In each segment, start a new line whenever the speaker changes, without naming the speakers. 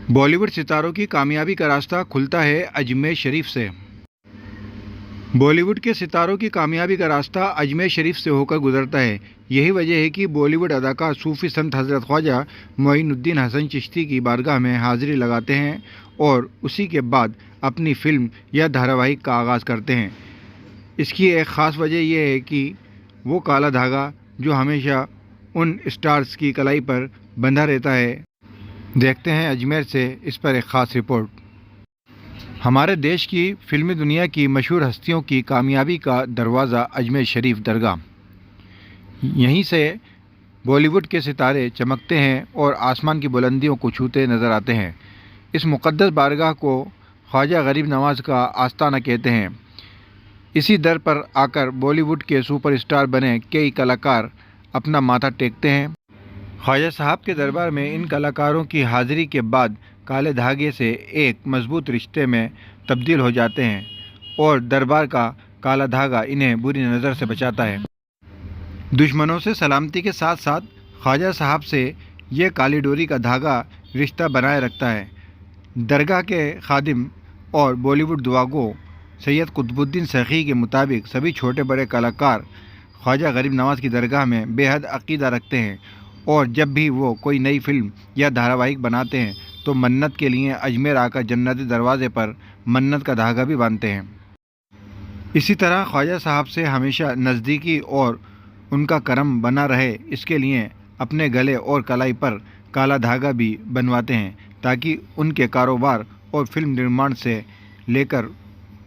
बॉलीवुड सितारों की कामयाबी का रास्ता खुलता है अजमेर शरीफ से। बॉलीवुड के सितारों की कामयाबी का रास्ता अजमेर शरीफ से होकर गुजरता है। यही वजह है कि बॉलीवुड अदाकार सूफी संत हज़रत ख्वाजा मोइनुद्दीन हसन चिश्ती की बारगाह में हाजिरी लगाते हैं और उसी के बाद अपनी फिल्म या धारावाहिक का आगाज़ करते हैं। इसकी एक ख़ास वजह यह है कि वो काला धागा जो हमेशा उन स्टार्स की कलाई पर बंधा रहता है। देखते हैं अजमेर से इस पर एक ख़ास रिपोर्ट। हमारे देश की फिल्मी दुनिया की मशहूर हस्तियों की कामयाबी का दरवाज़ा अजमेर शरीफ दरगाह। यहीं से बॉलीवुड के सितारे चमकते हैं और आसमान की बुलंदियों को छूते नज़र आते हैं। इस मुक़द्दस बारगाह को ख्वाजा गरीब नवाज़ का आस्ताना कहते हैं। इसी दर पर आकर बॉलीवुड के सुपरस्टार बने कई कलाकार अपना माथा टेकते हैं। ख्वाजा साहब के दरबार में इन कलाकारों की हाज़िरी के बाद काले धागे से एक मजबूत रिश्ते में तब्दील हो जाते हैं और दरबार का काला धागा इन्हें बुरी नज़र से बचाता है। दुश्मनों से सलामती के साथ साथ ख्वाजा साहब से ये काली डोरी का धागा रिश्ता बनाए रखता है। दरगाह के खादिम और बॉलीवुड दुआगो सैयद कुतुबुद्दीन सखी के मुताबिक सभी छोटे बड़े कलाकार ख्वाजा गरीब नवाज़ की दरगाह में बेहद अक़ीदा रखते हैं और जब भी वो कोई नई फिल्म या धारावाहिक बनाते हैं तो मन्नत के लिए अजमेर आकर जन्नती दरवाज़े पर मन्नत का धागा भी बांधते हैं। इसी तरह ख्वाजा साहब से हमेशा नज़दीकी और उनका करम बना रहे, इसके लिए अपने गले और कलाई पर काला धागा भी बनवाते हैं ताकि उनके कारोबार और फिल्म निर्माण से लेकर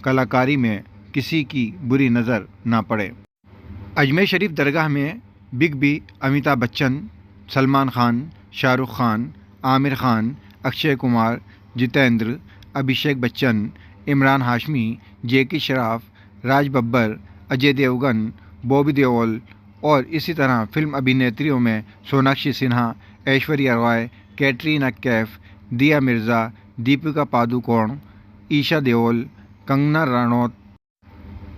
कलाकारी में किसी की बुरी नज़र ना पड़े। अजमेर शरीफ दरगाह में बिग बी, अमिताभ बच्चन, सलमान खान, शाहरुख खान, आमिर खान, अक्षय कुमार, जितेंद्र, अभिषेक बच्चन, इमरान हाशमी, जैकी श्रॉफ, राज बब्बर, अजय देवगन, बॉबी देओल और इसी तरह फिल्म अभिनेत्रियों में सोनाक्षी सिन्हा, ऐश्वर्या रॉय, कैटरीना कैफ, दिया मिर्ज़ा, दीपिका पादुकोण, ईशा देओल, कंगना रनौत,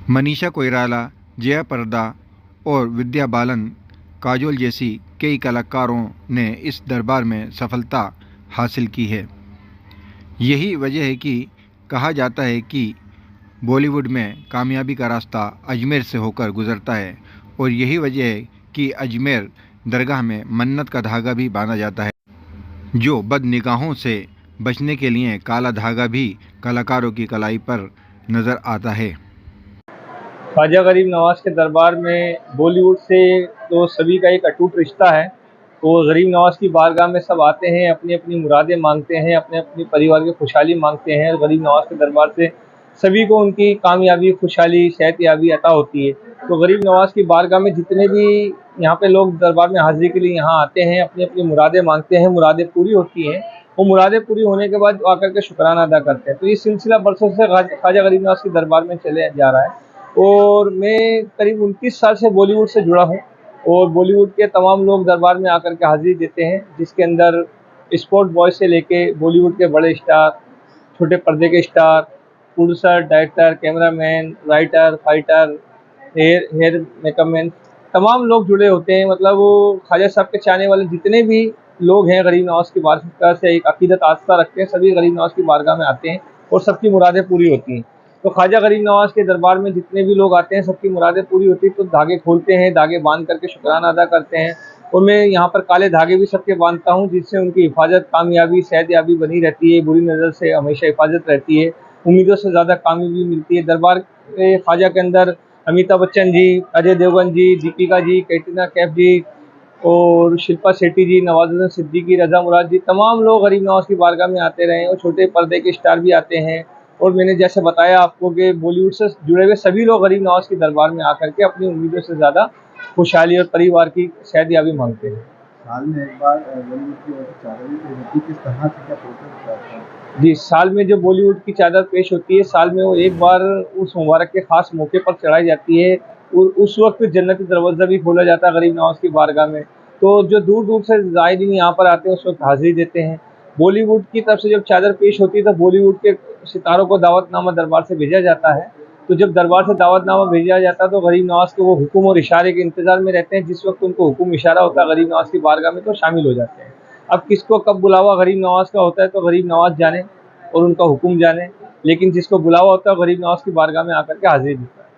मनीषा कोइराला, जया प्रदा और विद्या बालन, काजोल जैसी कई कलाकारों ने इस दरबार में सफलता हासिल की है। यही वजह है कि कहा जाता है कि बॉलीवुड में कामयाबी का रास्ता अजमेर से होकर गुजरता है और यही वजह है कि अजमेर दरगाह में मन्नत का धागा भी बांधा जाता है, जो बद निगाहों से बचने के लिए काला धागा भी कलाकारों की कलाई पर नज़र आता है।
ख्वाजा गरीब नवाज़ के दरबार में बॉलीवुड से तो सभी का एक अटूट रिश्ता है। तो गरीब नवाज़ की बारगाह में सब आते हैं, अपनी अपनी मुरादें मांगते हैं, अपने अपने परिवार की खुशहाली मांगते हैं। गरीब नवाज़ के दरबार से सभी को उनकी कामयाबी, खुशहाली, सेहतयाबी अता होती है। तो गरीब नवाज़ की बारगाह में जितने भी यहाँ पे लोग दरबार में हाज़िरी के लिए यहाँ आते हैं, अपनी अपनी मुरादें मांगते हैं, मुरादें पूरी होती हैं। वो मुरादें पूरी होने के बाद आकर के शुक्राना अदा करते हैं। तो ये सिलसिला बरसों से ख्वाजा गरीब नवाज़ के दरबार में चले जा रहा है और मैं करीब 29 साल से बॉलीवुड से जुड़ा हूँ और बॉलीवुड के तमाम लोग दरबार में आकर के हाज़िरी देते हैं, जिसके अंदर स्पोर्ट बॉय से लेके बॉलीवुड के बड़े स्टार, छोटे पर्दे के star, producer, director, cameraman, writer, fighter, hair makeup man, तमाम लोग जुड़े होते हैं। मतलब वो ख्वाजा साहब के चाहने वाले जितने भी लोग हैं गरीब नवाज़ की बारगाह से एक अकीदत आस्था रखते हैं, सभी गरीब नवाज़ की बारगाह में आते हैं और सबकी मुरादें पूरी होती हैं। तो ख्वाजा गरीब नवाज़ के दरबार में जितने भी लोग आते हैं सबकी मुरादें पूरी होती हैं। तो धागे खोलते हैं, धागे बांध करके शुक्राना अदा करते हैं और मैं यहाँ पर काले धागे भी सबके बांधता हूँ, जिससे उनकी हिफाजत, कामयाबी, सेहतयाबी बनी रहती है, बुरी नज़र से हमेशा हिफाजत रहती है, उम्मीदों से ज़्यादा कामयाबी मिलती है। दरबार ख्वाजा के अंदर अमिताभ बच्चन जी, अजय देवगन जी, दीपिका जी, कैटरीना कैफ जी और शिल्पा शेट्टी जी, नवाजुद्दीन सिद्दीकी, रज़ा मुराद जी, तमाम लोग गरीब नवाज़ की बारगाह में आते रहे और छोटे पर्दे के स्टार भी आते हैं। और मैंने जैसे बताया आपको कि बॉलीवुड से जुड़े हुए सभी लोग गरीब नवाज़ के दरबार में आकर के अपनी उम्मीदों से ज़्यादा खुशहाली और परिवार की सेहतयाबी मांगते हैं।
साल में एक बार बॉलीवुड की ओर से चादर पेश होती है, किस तरह से क्या प्रोसेस रहता है?
जी, साल में जो बॉलीवुड की चादर पेश होती है, साल में वो एक बार उस मुबारक के ख़ास मौके पर चढ़ाई जाती है और उस वक्त जन्नती दरवाज़ा भी खोला जाता है गरीब नवाज़ की बारगाह में। तो जो दूर दूर से ज़ायरीन यहाँ पर आते हैं उस वक्त हाज़िरी देते हैं। बॉलीवुड की तरफ से जब चादर पेश होती है तो बॉलीवुड के सितारों को दावतनामा दरबार से भेजा जाता है। तो जब दरबार से दावतनामा भेजा जाता है तो गरीब नवाज़ के वो हुक्म और इशारे के इंतज़ार में रहते हैं। जिस वक्त उनको हुक्म इशारा होता है गरीब नवाज़ की बारगाह में तो शामिल हो जाते हैं। अब किसको कब बुलावा गरीब नवाज का होता है तो गरीब नवाज जाने और उनका हुक्म जाने, लेकिन जिसको बुलावा होता है गरीब नवाज की बारगाह में आकर के हाजिरी देता है।